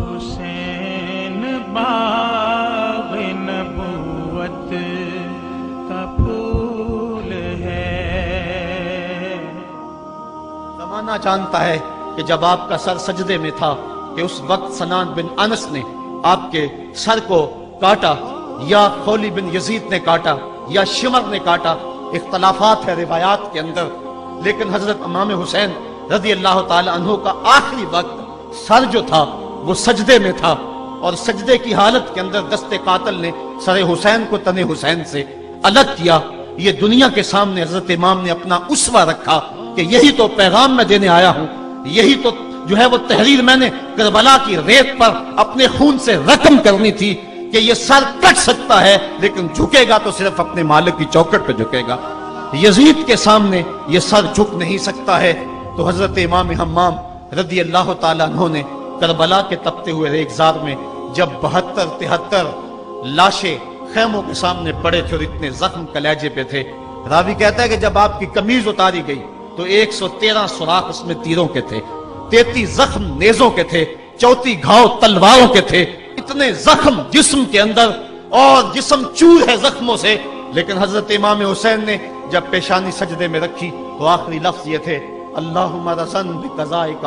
حسین باغ نبوت کا پھول ہے۔ زمانہ جانتا ہے کہ جب آپ کا سر سجدے میں تھا کہ اس وقت سنان بن انس نے آپ کے سر کو کاٹا، یا خولی بن یزید نے کاٹا، یا شمر نے کاٹا، اختلافات ہے روایات کے اندر، لیکن حضرت امام حسین رضی اللہ تعالی عنہ کا آخری وقت سر جو تھا وہ سجدے میں تھا، اور سجدے کی حالت کے اندر دست قاتل نے سر حسین کو تن حسین سے الگ کیا۔ یہ دنیا کے سامنے حضرت امام نے اپنا اسوہ رکھا کہ یہی تو پیغام میں دینے آیا ہوں، یہی تو جو ہے وہ تحریر میں نے کربلا کی ریت پر اپنے خون سے رقم کرنی تھی کہ یہ سر کٹ سکتا ہے لیکن جھکے گا تو صرف اپنے مالک کی چوکھٹ پہ جھکے گا، یزید کے سامنے یہ سر جھک نہیں سکتا ہے۔ تو حضرت امام حمام رضی اللہ تعالیٰ عنہ نے کربلا کے تپتے ہوئے ریگزار میں جب 72-73 لاشیں خیموں کے سامنے پڑے تھے اور اتنے زخم کلیجے پہ تھے، راوی کہتا ہے کہ جب آپ کی قمیض اتاری گئی تو 113 سوراخ اس میں تیروں کے تھے، 33 زخم نیزوں کے تھے، 34 گھاؤ تلواروں کے تھے، اتنے زخم جسم کے اندر، اور جسم چور ہے زخموں سے، لیکن حضرت امام حسین نے جب پیشانی سجدے میں رکھی تو آخری لفظ یہ تھے، اللہم رضن بقضائک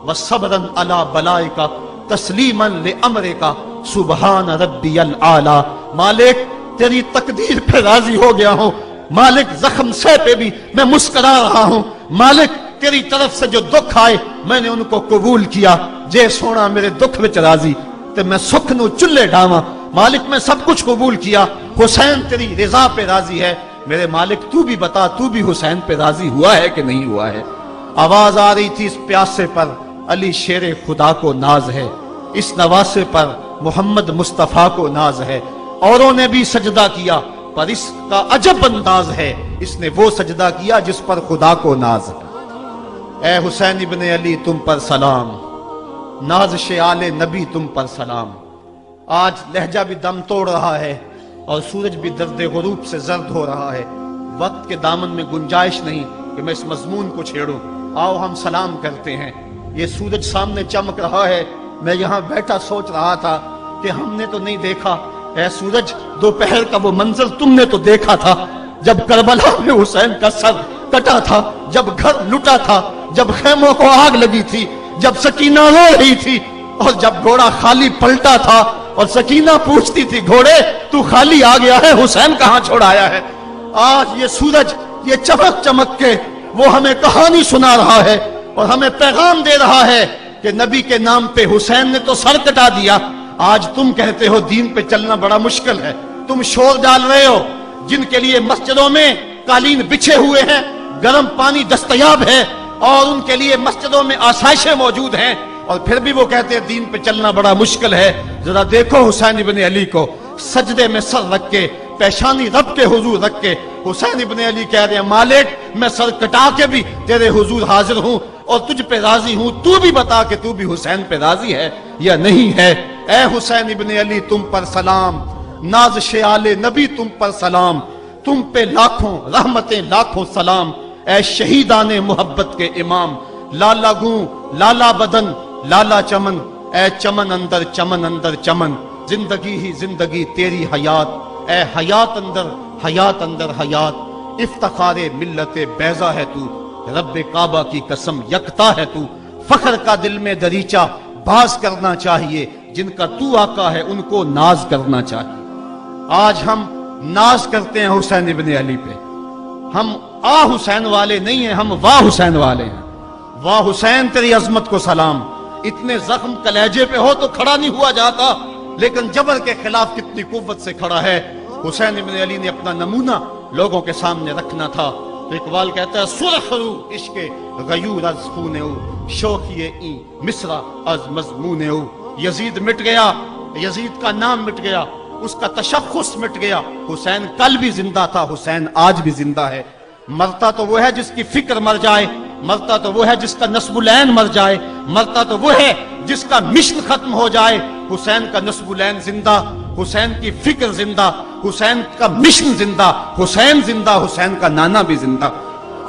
وصبرن علی بلائک تسلیما لامرک سبحان ربی العالی۔ مالک تیری تقدیر پہ راضی ہو گیا ہوں، مالک زخم سے پہ بھی میں مسکرا رہا ہوں، مالک تیری طرف سے جو دکھ آئے میں نے ان کو قبول کیا، جے سونا میرے دکھ وچ راضی تے میں سکھ نو چلے ڈاواں، مالک میں سب کچھ قبول کیا، حسین تیری رضا پہ راضی ہے، میرے مالک تو بھی بتا تو بھی حسین پہ راضی ہوا ہے کہ نہیں ہوا ہے۔ آواز آ رہی تھی اس پیاسے پر علی شیر خدا کو ناز ہے، اس نواسے پر محمد مصطفیٰ کو ناز ہے، اوروں نے بھی سجدہ کیا پر اس کا عجب انداز ہے، اس نے وہ سجدہ کیا جس پر خدا کو ناز ہے۔ اے حسین ابن علی تم پر سلام، نازش آل نبی تم پر سلام۔ آج لہجہ بھی دم توڑ رہا ہے اور سورج بھی درد غروب سے زرد ہو رہا ہے، وقت کے دامن میں گنجائش نہیں کہ میں اس مضمون کو چھیڑوں، آؤ ہم سلام کرتے ہیں۔ یہ سورج سامنے چمک رہا ہے، میں یہاں بیٹھا سوچ رہا تھا کہ ہم نے تو نہیں دیکھا، اے سورج دوپہر کا وہ منظر تم نے تو دیکھا تھا جب کربلا میں حسین کا سر کٹا تھا، جب گھر لٹا تھا، جب خیموں کو آگ لگی تھی، جب سکینہ رو رہی تھی، اور جب گھوڑا خالی پلٹا تھا اور سکینہ پوچھتی تھی گھوڑے تو خالی آ گیا ہے، حسین کہاں چھوڑایا ہے۔ آج یہ سورج یہ چمک چمک کے وہ ہمیں کہانی سنا رہا ہے اور ہمیں پیغام دے رہا ہے کہ نبی کے نام پہ حسین نے تو سر کٹا دیا، آج تم کہتے ہو دین پہ چلنا بڑا مشکل ہے، تم شور ڈال رہے ہو، جن کے لیے مسجدوں میں قالین بچھے ہوئے ہیں، گرم پانی دستیاب ہے، اور ان کے لیے مسجدوں میں آسائشیں موجود ہیں، اور پھر بھی وہ کہتے ہیں دین پہ چلنا بڑا مشکل ہے۔ ذرا دیکھو حسین ابن علی کو سجدے میں سر رکھ کے، پیشانی رب کے حضور رکھ کے، حسین ابن علی کہہ رہے ہیں مالک میں سر کٹا کے بھی تیرے حضور حاضر ہوں اور تجھ پہ راضی ہوں، تو بھی بتا کہ تو بھی حسین پہ راضی ہے یا نہیں ہے۔ اے حسین ابن علی تم پر سلام، نازش آل نبی تم پر سلام، تم پہ لاکھوں رحمتیں لاکھوں سلام، اے شہیدان محبت کے امام، لالا گوں لالا بدن لالا چمن، اے چمن اندر چمن، زندگی ہی زندگی تیری حیات، اے حیات اندر حیات، افتخار ملت بیضا ہے تو، رب کعبہ کی قسم یکتا ہے تو، فخر کا دل میں دریچہ باز کرنا چاہیے، جن کا تو آقا ہے ان کو ناز کرنا چاہیے۔ آج ہم ناز کرتے ہیں حسین ابن علی پہ، ہم حسین والے نہیں ہیں، ہم واہ حسین والے ہیں۔ واہ حسین تیری عظمت کو سلام، اتنے زخم کلیجے پہ ہو تو کھڑا نہیں ہوا جاتا، لیکن جبر کے خلاف کتنی قوت سے کھڑا ہے۔ حسین ابن علی نے اپنا نمونہ لوگوں کے سامنے رکھنا تھا۔ تو اقبال کہتا ہے سرخ رو عشق غیور از خون او، شوخی این مصرع از مضمون او۔ یزید مٹ گیا، یزید کا نام مٹ گیا، اس کا تشخص مٹ گیا، حسین کل بھی زندہ تھا، حسین آج بھی زندہ ہے۔ مرتا تو وہ ہے جس کی فکر مر جائے، مرتا تو وہ ہے جس کا نسب العین مر جائے، مرتا تو وہ ہے جس کا مشن ختم ہو جائے۔ حسین کا نسب العین زندہ، حسین کی فکر زندہ، حسین کا مشن زندہ، حسین زندہ، حسین کا نانا بھی زندہ۔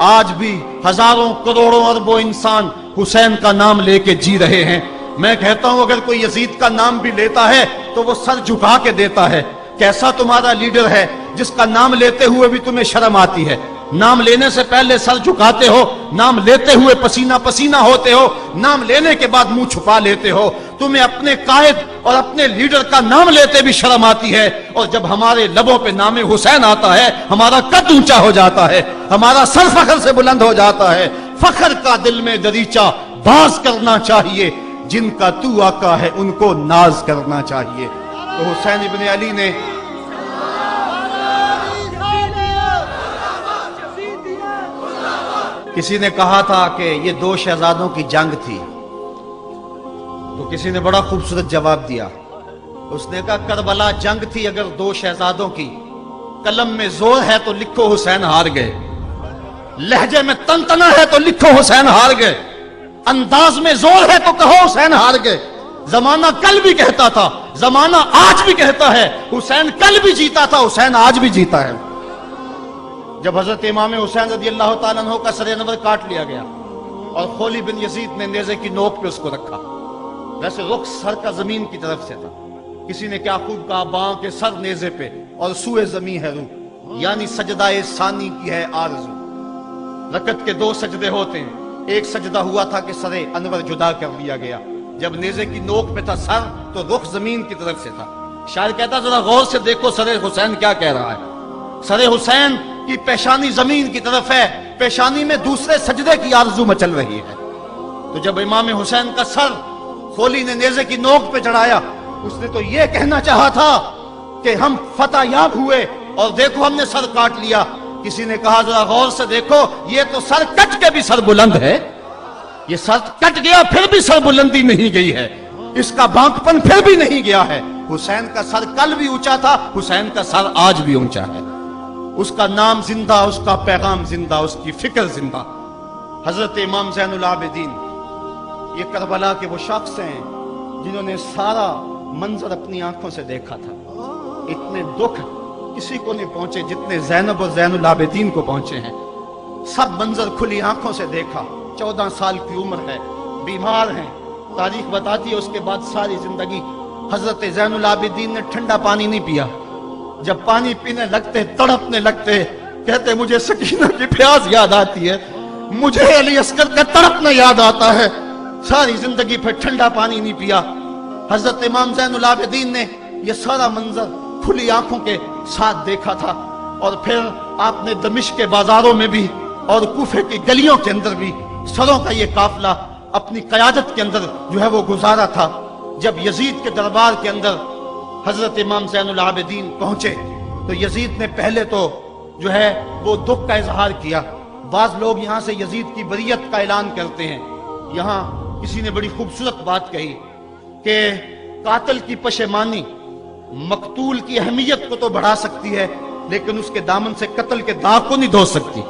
آج بھی ہزاروں کروڑوں اربوں انسان حسین کا نام لے کے جی رہے ہیں۔ میں کہتا ہوں اگر کوئی یزید کا نام بھی لیتا ہے تو وہ سر جھکا کے دیتا ہے. کیسا تمہارا لیڈر ہے جس کا نام لیتے ہوئے بھی تمہیں شرم آتی ہے؟ نام لینے سے پہلے سر جھکاتے ہو, نام لیتے ہوئے پسینہ پسینہ ہوتے ہو, نام لینے کے بعد منہ چھپا لیتے ہو. تمہیں اپنے قائد اور اپنے لیڈر کا نام لیتے بھی شرم آتی ہے, اور جب ہمارے لبوں پہ نام حسین آتا ہے ہمارا قد اونچا ہو جاتا ہے, ہمارا سر فخر سے بلند ہو جاتا ہے. فخر کا دل میں دریچہ باز کرنا چاہیے, جن کا تو آقا ہے ان کو ناز کرنا چاہیے. تو حسین ابن علی نے کسی نے کہا تھا کہ یہ دو شہزادوں کی جنگ تھی, تو کسی نے بڑا خوبصورت جواب دیا. اس نے کہا کربلا جنگ تھی اگر دو شہزادوں کی, قلم میں زور ہے تو لکھو حسین ہار گئے, لہجے میں تنتنا ہے تو لکھو حسین ہار گئے, انداز میں زور ہے تو کہو حسین ہار گئے. زمانہ کل بھی کہتا تھا, زمانہ آج بھی کہتا ہے, حسین کل بھی جیتا تھا, حسین آج بھی جیتا ہے. جب حضرت امام حسین رضی اللہ تعالیٰ عنہ کا سر انور کاٹ لیا گیا اور خولی بن یزید نے نیزے کی نوک پہ اس کو رکھا, ویسے رخ سر کا زمین کی طرف سے تھا, کسی نے کیا خوب کہا, باؤں کے سر نیزے پہ اور سوئے زمین ہے روح, یعنی سجدہ ثانی کی ہے آرزو. رکعت کے دو سجدے ہوتے ہیں, ایک سجدہ ہوا تھا کہ سر انور جدا کر لیا گیا, جب نیزے کی نوک پہ تھا سر تو رخ زمین کی طرف سے تھا. شاعر کہتا ذرا غور سے دیکھو سر حسین کیا کہہ رہا ہے. سر حسین کی پیشانی زمین کی طرف ہے, پیشانی میں دوسرے سجدے کی آرزو مچل رہی ہے. تو جب امام حسین کا سر خولی نے نیزے کی نوک پہ چڑھایا, اس نے تو یہ کہنا چاہا تھا کہ ہم فتح یاب ہوئے اور دیکھو ہم نے سر کاٹ لیا. کسی نے کہا ذرا غور سے دیکھو, یہ تو سر کٹ کے بھی سر بلند ہے, یہ سر کٹ گیا پھر بھی سر بلندی نہیں گئی ہے, اس کا بانکپن پھر بھی نہیں گیا ہے. حسین کا سر کل بھی اونچا تھا, حسین کا سر آج بھی اونچا ہے. اس کا نام زندہ, اس کا پیغام زندہ, اس کی فکر زندہ. حضرت امام زین العابدین یہ کربلا کے وہ شخص ہیں جنہوں نے سارا منظر اپنی آنکھوں سے دیکھا تھا. اتنے دکھ کسی کو نہیں پہنچے جتنے زینب اور زین العابدین کو پہنچے ہیں. سب منظر کھلی آنکھوں سے دیکھا. 14 سال کی عمر ہے, بیمار ہیں, تاریخ بتاتی ہے اس کے بعد ساری زندگی حضرت زین العابدین نے ٹھنڈا پانی نہیں پیا. جب پانی پینے لگتے تڑپنے لگتے, کہتے مجھے سکینہ کی پیاس یاد آتی ہے, مجھے علی اصغر کا تڑپنا یاد آتا ہے. ساری زندگی پھر ٹھنڈا پانی نہیں پیا. حضرت امام زین العابدین نے یہ سارا منظر کھلی آنکھوں کے ساتھ دیکھا تھا, اور پھر آپ نے دمشق کے بازاروں میں بھی اور کوفے کی گلیوں کے اندر بھی سروں کا یہ قافلہ اپنی قیادت کے اندر جو ہے وہ گزارا تھا. جب یزید کے دربار کے اندر حضرت امام زین العابدین پہنچے تو یزید نے پہلے تو جو ہے وہ دکھ کا اظہار کیا. بعض لوگ یہاں سے یزید کی بریت کا اعلان کرتے ہیں. یہاں کسی نے بڑی خوبصورت بات کہی کہ قاتل کی پشیمانی مقتول کی اہمیت کو تو بڑھا سکتی ہے, لیکن اس کے دامن سے قتل کے داغ کو نہیں دھو سکتی.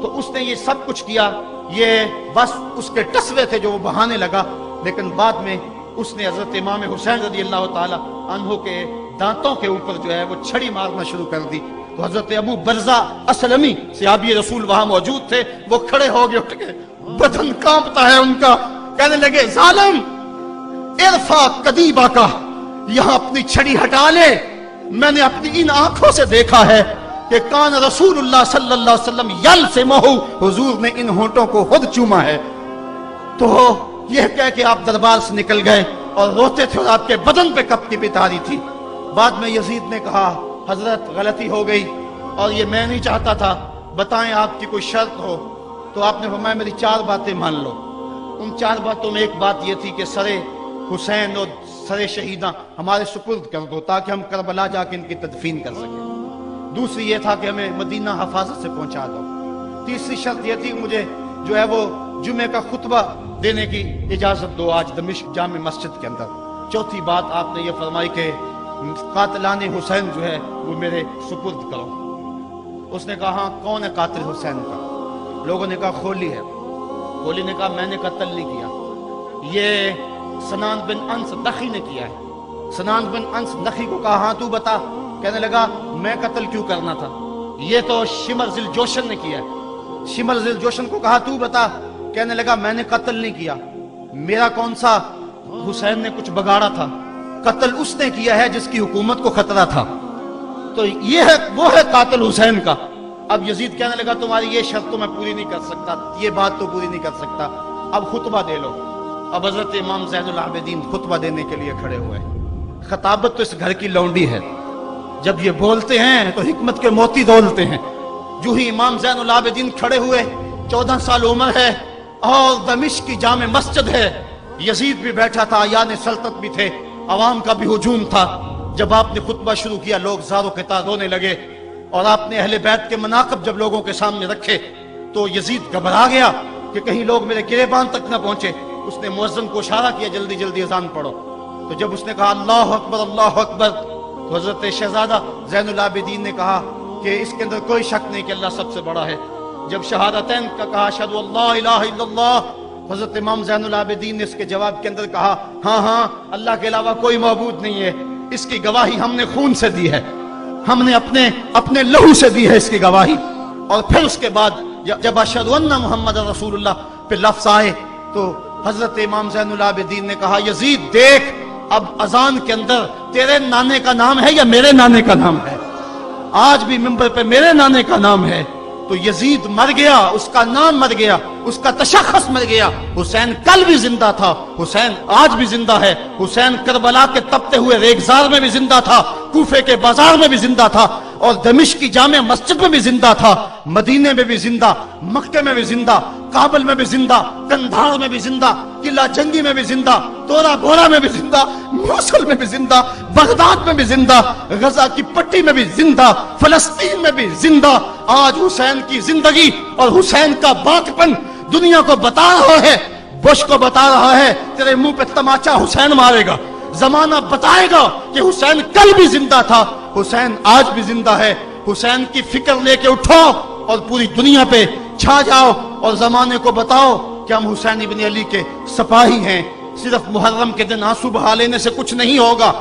تو اس نے یہ سب کچھ کیا, یہ بس اس کے ٹسوے تھے جو وہ بہانے لگا, لیکن بعد میں اس نے حضرت امام حسین رضی اللہ تعالی عنہ کے دانتوں کے اوپر جو ہے وہ چھڑی مارنا شروع کر دی. تو حضرت ابو برزہ اسلمی صحابی رسول وہاں موجود تھے, وہ کھڑے ہو گئے, اٹھ گئے, بدن کانپتا ہے ان کا, کہنے لگے ظالم ارفع قدیبہ کا, یہاں اپنی چھڑی ہٹا لے. میں نے اپنی ان آنکھوں سے دیکھا ہے کہ کان رسول اللہ صلی اللہ علیہ وسلم یلسمہ, حضور نے ان ہونٹوں کو خود چوما ہے. تو یہ کہہ کہ آپ دربار سے نکل گئے اور روتے تھے, اور آپ کے بدن پہ کپ کی پتاری تھی. بعد میں یزید نے کہا حضرت غلطی ہو گئی اور یہ میں نہیں چاہتا تھا, بتائیں آپ کی کوئی شرط ہو. تو آپ نے فرمایا میری 4 باتیں مان لو. ان 4 باتوں میں ایک بات یہ تھی کہ سر حسین اور سر شہیداں ہمارے سپرد کر دو تاکہ ہم کربلا جا کے ان کی تدفین کر سکیں. دوسری یہ تھا کہ ہمیں مدینہ حفاظت سے پہنچا دو. تیسری شرط یہ تھی مجھے جو ہے وہ جمعے کا خطبہ دینے کی اجازت دو آج دمشق جامع مسجد کے اندر. چوتھی بات آپ نے یہ فرمائی کہ قاتلان حسین جو ہے وہ میرے سپرد کرو. اس نے کہا ہاں کون ہے قاتل حسین کا؟ لوگوں نے کہا خولی ہے. خولی نے کہا میں نے قتل نہیں کیا, یہ سنان بن انس نخی نے کیا ہے. سنان بن انس نخی کو کہا ہاں تو بتا. کہنے لگا میں قتل کیوں کرنا تھا, یہ تو شمر ذل جوشن نے کیا ہے. شمر ذل جوشن کو کہا تو بتا. کہنے لگا میں نے قتل نہیں کیا, میرا کون سا حسین نے کچھ بگاڑا تھا، قتل اس نے کیا ہے جس کی حکومت کو خطرہ تھا، تو یہ ہے وہ ہے قاتل حسین کا۔ اب یزید کہنے لگا تمہاری یہ شرط تو میں پوری نہیں کر سکتا، یہ بات تو پوری نہیں کر سکتا، اب خطبہ دے لو۔ اب حضرت امام زین العابدین خطبہ دینے کے لیے کھڑے ہوئے۔ خطابت تو اس گھر کی لونڈی ہے، جب یہ بولتے ہیں تو حکمت کے موتی دولتے ہیں۔ جو ہی امام زین العابدین کھڑے ہوئے، 14 سال عمر ہے اور دمشق کی جامع مسجد ہے، یزید بھی بیٹھا تھا، یعنی سلطنت بھی تھے، عوام کا بھی ہجوم تھا۔ جب آپ نے خطبہ شروع کیا لوگ زار و قطار رونے لگے، اور آپ نے اہل بیت کے مناقب جب لوگوں کے سامنے رکھے تو یزید گھبرا گیا کہ کہیں لوگ میرے گریبان تک نہ پہنچے۔ اس نے مؤذن کو اشارہ کیا جلدی جلدی اذان پڑھو۔ تو جب اس نے کہا اللہ اکبر اللہ اکبر، تو حضرت شہزادہ زین العابدین نے کہا کہ اس کے اندر کوئی شک نہیں کہ اللہ سب سے بڑا ہے۔ جب شہادتین کا کہا اشہد ان لا الہ الا اللہ، حضرت امام زین العابدین نے اس کے جواب کے اندر کہا ہاں ہاں اللہ کے علاوہ کوئی معبود نہیں ہے، اس کی گواہی ہم نے خون سے دی ہے، ہم نے اپنے لہو سے دی ہے اس کی گواہی۔ اور پھر اس کے بعد جب اشہد ان محمد رسول اللہ پہ لفظ آئے تو حضرت امام زین العابدین نے کہا یزید دیکھ، اب اذان کے اندر تیرے نانے کا نام ہے یا میرے نانے کا نام ہے؟ آج بھی منبر پہ میرے نانے کا نام ہے۔ تو یزید مر گیا، اس کا نام مر گیا، اس کا تشخص مر گیا۔ حسین کل بھی زندہ تھا، حسین آج بھی زندہ ہے، حسین کربلا کے تپتے ہوئے ریگزار میں بھی زندہ تھا، کوفے کے بازار میں بھی زندہ تھا، اور دمشق کی جامع مسجد میں بھی زندہ تھا، مدینے میں بھی زندہ، مکے میں بھی زندہ، کابل میں بھی زندہ، کندھار میں بھی زندہ، قلعہ جنگی میں بھی زندہ، تورا بورا میں بھی زندہ، موصل میں بھی زندہ، بغداد میں بھی زندہ، غزہ کی پٹی میں بھی زندہ، فلسطین میں بھی زندہ۔ آج حسین کی زندگی اور حسین کا باقپن دنیا کو بتا رہا ہے، بش کو بتا رہا ہے تیرے منہ پہ تماچا حسین مارے گا۔ زمانہ بتائے گا کہ حسین کل بھی زندہ تھا، حسین آج بھی زندہ ہے۔ حسین کی فکر لے کے اٹھو اور پوری دنیا پہ چھا جاؤ اور زمانے کو بتاؤ کہ ہم حسین ابن علی کے سپاہی ہیں۔ صرف محرم کے دن آنسو بہا لینے سے کچھ نہیں ہوگا۔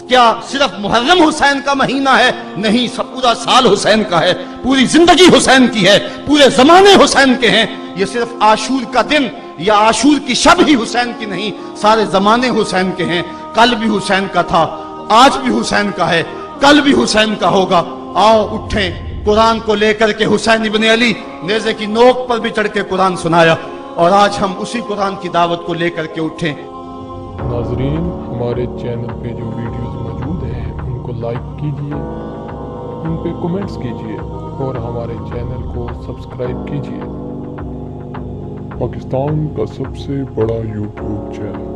کیا صرف محرم حسین کا مہینہ ہے؟ نہیں، سب پورا سال حسین کا ہے، پوری زندگی حسین کی ہے، پورے زمانے حسین کے ہیں۔ یہ صرف عاشور کا دن یا عاشور کی شب ہی حسین کی نہیں، سارے زمانے حسین کے ہیں۔ کل بھی حسین کا تھا، آج بھی حسین کا ہے، کل بھی حسین کا ہوگا۔ آؤ اٹھیں، قرآن کو لے کر کے حسین ابن علی نیزے کی نوک پر بھی چڑھ کے قرآن سنایا، اور آج ہم اسی قرآن کی دعوت کو لے کر کے اٹھیں۔ ناظرین، ہمارے چینل پہ جو ویڈیوز موجود ہیں ان کو لائک کیجئے، ان پہ کمنٹس کیجئے اور ہمارے چینل کو سبسکرائب کیجئے۔ پاکستان کا سب سے بڑا یوٹیوب چینل